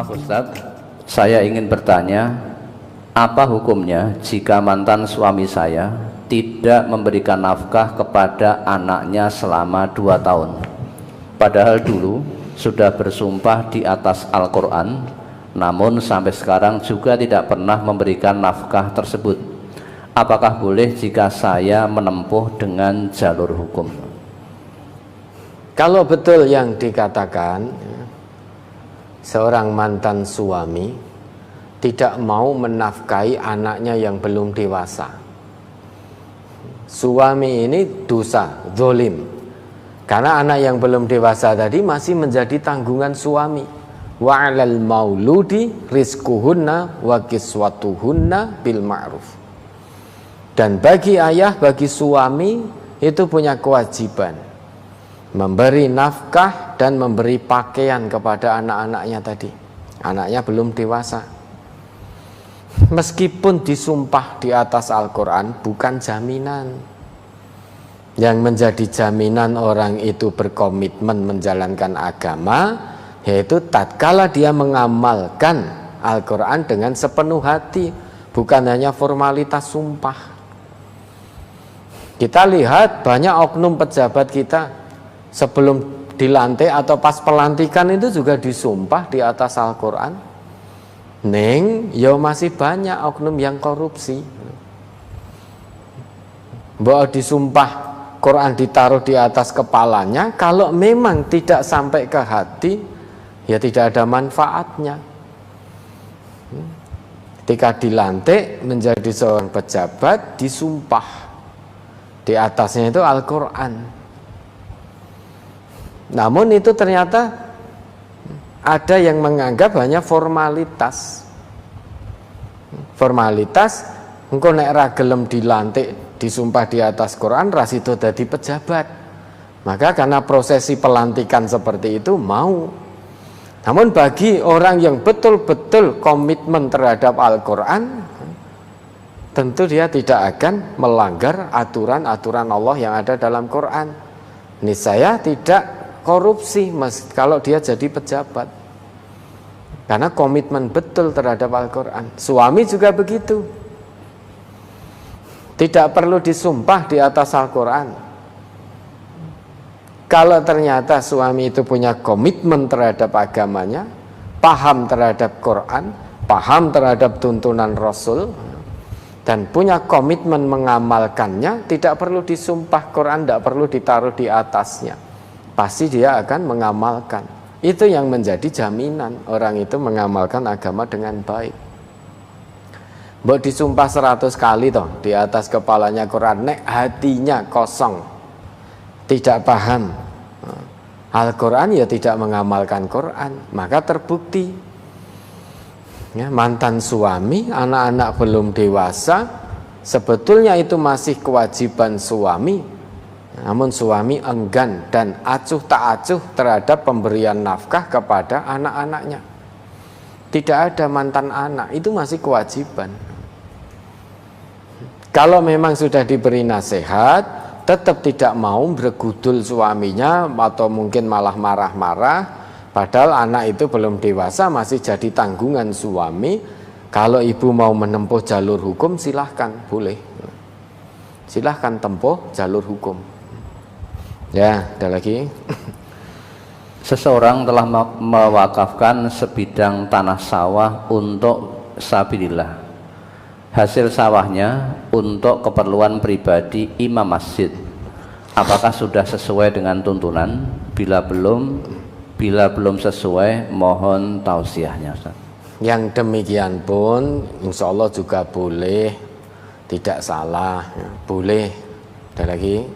Maaf Ustadz, saya ingin bertanya, apa hukumnya jika mantan suami saya tidak memberikan nafkah kepada anaknya selama 2 tahun? Padahal dulu sudah bersumpah di atas Al-Quran, namun sampai sekarang juga tidak pernah memberikan nafkah tersebut. Apakah boleh jika saya menempuh dengan jalur hukum? Kalau betul yang dikatakan, seorang mantan suami tidak mau menafkahi anaknya yang belum dewasa, suami ini dosa, zalim, karena anak yang belum dewasa tadi masih menjadi tanggungan suami. Wa 'alal mauludi rizquhunna wa kiswatuhunna bil ma'ruf. Dan bagi ayah, bagi suami itu punya kewajiban memberi nafkah dan memberi pakaian kepada anak-anaknya tadi. Anaknya belum dewasa. Meskipun disumpah di atas Al-Quran, bukan jaminan. Yang menjadi jaminan orang itu berkomitmen menjalankan agama, yaitu tatkala dia mengamalkan Al-Quran dengan sepenuh hati, bukan hanya formalitas sumpah. Kita lihat banyak oknum pejabat kita sebelum dilantik atau pas pelantikan itu juga disumpah di atas Al-Quran. Masih banyak oknum yang korupsi. Bahwa disumpah Quran ditaruh di atas kepalanya, kalau memang tidak sampai ke hati, ya tidak ada manfaatnya. Ketika dilantik menjadi seorang pejabat, disumpah di atasnya itu Al-Quran. Namun itu ternyata ada yang menganggap hanya formalitas. Formalitas, engko nek ra gelem dilantik disumpah di atas Quran, ras itu dadi pejabat. Maka karena prosesi pelantikan seperti itu mau. Namun bagi orang yang betul-betul komitmen terhadap Al-Quran, tentu dia tidak akan melanggar aturan-aturan Allah yang ada dalam Quran. Niscaya tidak korupsi kalau dia jadi pejabat, karena komitmen betul terhadap Al-Quran. Suami juga begitu, tidak perlu disumpah di atas Al-Quran. Kalau ternyata suami itu punya komitmen terhadap agamanya, paham terhadap Quran, paham terhadap tuntunan Rasul, dan punya komitmen mengamalkannya, tidak perlu disumpah Quran, tidak perlu ditaruh di atasnya. Pasti dia akan mengamalkan. Itu yang menjadi jaminan orang itu mengamalkan agama dengan baik. Mbok disumpah 100 kali toh di atas kepalanya Quran, nek hatinya kosong, tidak paham Al-Quran, ya tidak mengamalkan Quran, maka terbukti ya, mantan suami, anak-anak belum dewasa, sebetulnya itu masih kewajiban suami, namun suami enggan dan acuh tak acuh terhadap pemberian nafkah kepada anak-anaknya. Tidak ada mantan anak, itu masih kewajiban. Kalau memang sudah diberi nasihat, tetap tidak mau bergudul suaminya atau mungkin malah marah-marah, padahal anak itu belum dewasa, masih jadi tanggungan suami. Kalau ibu mau menempuh jalur hukum, silahkan, boleh. Silahkan tempuh jalur hukum. Ya, ada lagi. Seseorang telah mewakafkan sebidang tanah sawah untuk sabilillah. Hasil sawahnya untuk keperluan pribadi imam masjid. Apakah sudah sesuai dengan tuntunan? Bila belum sesuai, mohon tausiahnya, Ustaz. Yang demikian pun insya Allah juga boleh, tidak salah, boleh. Ada lagi?